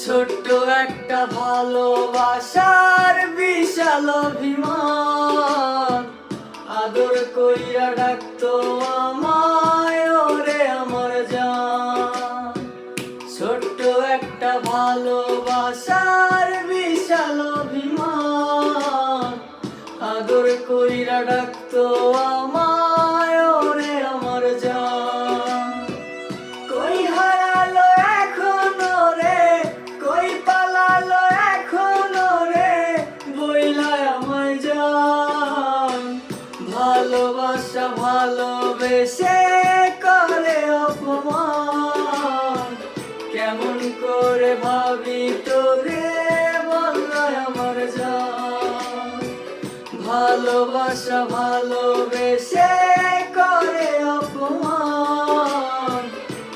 ছোট্ট একটা ভালোবাসার বিশাল অভিমান, আদর কইরা ডাকতো আমায় ওরে আমার জান। ছোট্ট একটা ভালোবাসার বিশাল অভিমান, আদর কইরা ডাকতো আমায় ওরে আমার জান। কই হারালো এখন রে, কই পালালো এখন রে, বইলা আমায় জান। ভালোবাসা ভালোবেসে করে অপমান, কেমন করে ভাবি তোরে বলনা আমার জান। ভালোবাসা ভালোবেসে